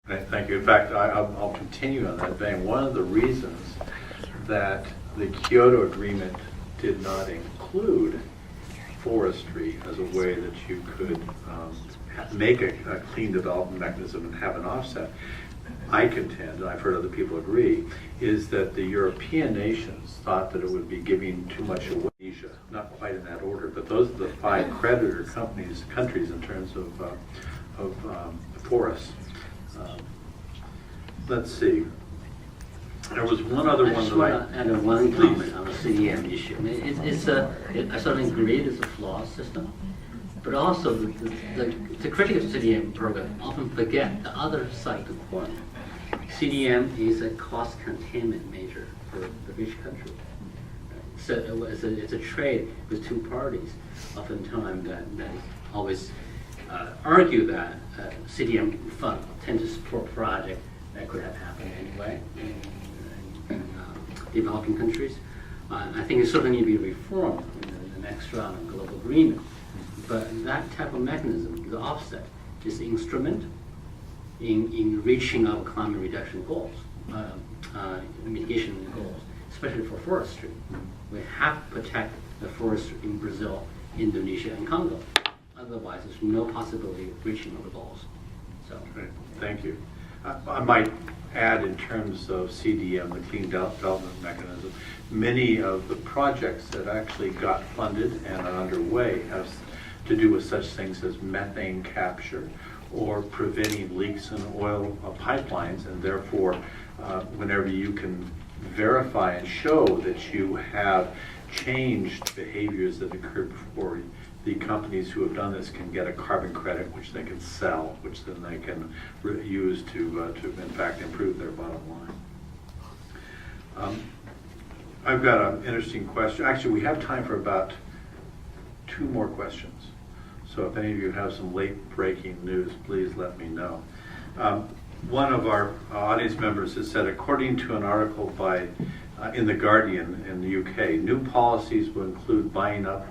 Thank you. In fact, I'll continue on that vein. One of the reasons that the Kyoto Agreement did not include forestry as a way that you could make a clean development mechanism and have an offset, I contend, and I've heard other people agree, is that the European nations thought that it would be giving too much away. Asia, not quite in that order, but those are the five creditor countries in terms of forests. Let's see. There was one other one that I add one comment on the CDM issue. I mean, I certainly agree it's a flawed system, but also the critics of CDM program often forget the other side of the coin. CDM is a cost containment measure for the rich country. So it's a trade with two parties. Oftentimes that always argue that CDM fund tend to support projects that could have happened anyway in developing countries. I think it certainly needs to be reformed in the next round of global agreement. But that type of mechanism, the offset, is the instrument in reaching our climate reduction goals, mitigation goals, especially for forestry. We have to protect the forest in Brazil, Indonesia, and Congo. Otherwise, there's no possibility of reaching our goals. So, Great. Thank you. I might add, in terms of CDM, the Clean Development Mechanism, many of the projects that actually got funded and are underway have to do with such things as methane capture or preventing leaks in oil pipelines, and therefore, whenever you can verify and show that you have changed behaviors that occurred before, the companies who have done this can get a carbon credit, which they can sell, which then they can use to in fact improve their bottom line. I've got an interesting question. Actually, we have time for about 2 more questions. So if any of you have some late breaking news, please let me know. One of our audience members has said, according to an article by in The Guardian in the UK, new policies will include buying up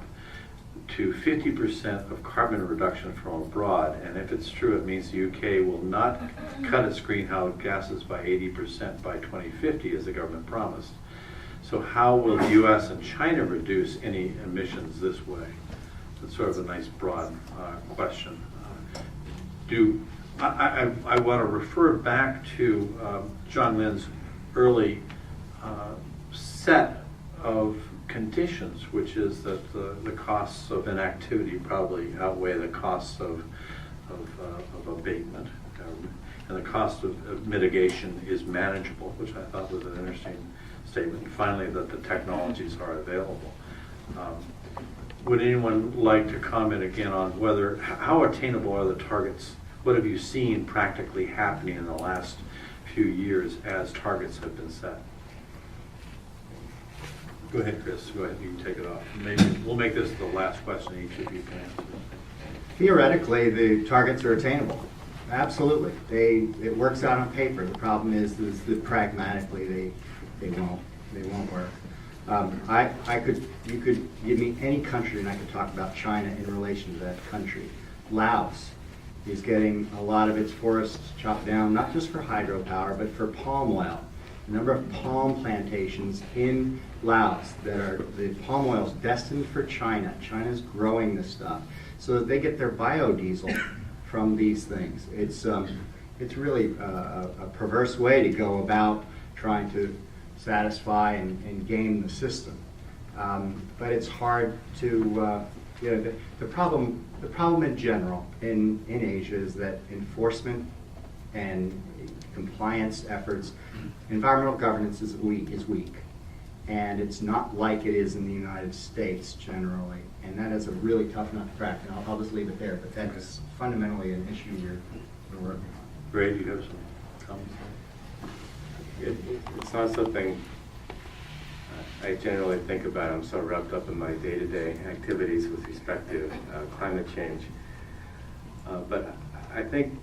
to 50% of carbon reduction from abroad, and if it's true, it means the UK will not cut its greenhouse gases by 80% by 2050, as the government promised. So how will the US and China reduce any emissions this way? That's sort of a nice broad question. I want to refer back to John Lynn's early set of conditions, which is that the costs of inactivity probably outweigh the costs of abatement, and the cost of mitigation is manageable, which I thought was an interesting statement. And finally, that the technologies are available. Would anyone like to comment again on how attainable are the targets? What have you seen practically happening in the last few years as targets have been set? Go ahead, Chris. Go ahead. You can take it off. Maybe we'll make this the last question each of you can answer. Theoretically, the targets are attainable. Absolutely. It works out on paper. The problem is that pragmatically they won't work. You could give me any country and I could talk about China in relation to that country. Laos is getting a lot of its forests chopped down, not just for hydropower, but for palm oil. The number of palm plantations in Laos that are, the palm oil is destined for China. China's growing this stuff so that they get their biodiesel from these things. It's really a perverse way to go about trying to satisfy and game the system. But it's hard to, the problem in general in Asia is that enforcement and compliance efforts, environmental governance is weak. And it's not like it is in the United States generally. And that is a really tough nut to crack. And I'll just leave it there, but that is fundamentally an issue we're working on. Ray, you have some comments? It's not something I generally think about. I'm so wrapped up in my day-to-day activities with respect to climate change. But I think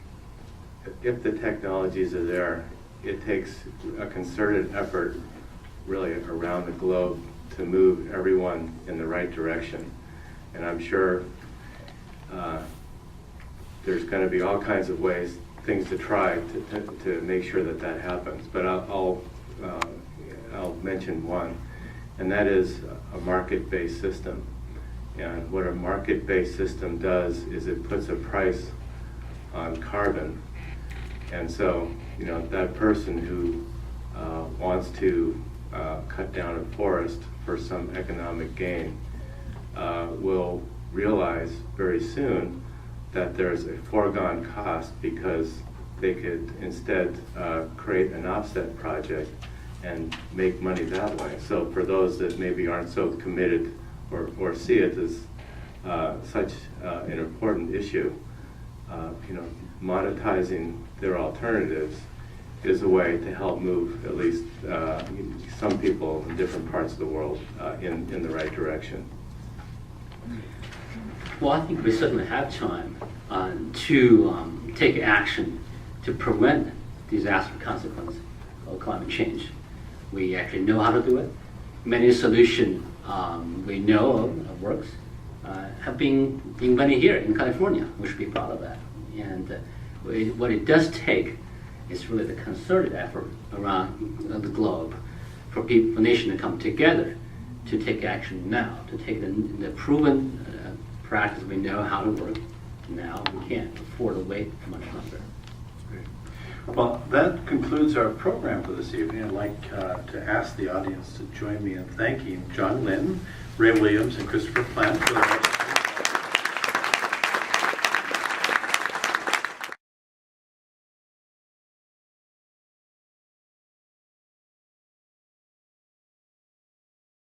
if the technologies are there, it takes a concerted effort really around the globe to move everyone in the right direction. And I'm sure there's going to be all kinds of ways things to try to make sure that that happens. But I'll mention one, and that is a market-based system. And what a market-based system does is it puts a price on carbon. And so, you know, that person who wants to cut down a forest for some economic gain will realize very soon that there's a foregone cost, because they could instead create an offset project and make money that way. So for those that maybe aren't so committed or see it as such an important issue, you know, monetizing their alternatives is a way to help move at least some people in different parts of the world in the right direction. Well, I think we certainly have time to take action to prevent disaster consequences of climate change. We actually know how to do it. Many solutions we know of works have been invented here in California. We should be proud of that. And what it does take is really the concerted effort around the globe for people, for nations to come together to take action now, to take the proven practice we know how to work now. We can't afford to wait much longer. Well, that concludes our program for this evening. I'd like to ask the audience to join me in thanking John Lynn, Ray Williams, and Christopher Plant for their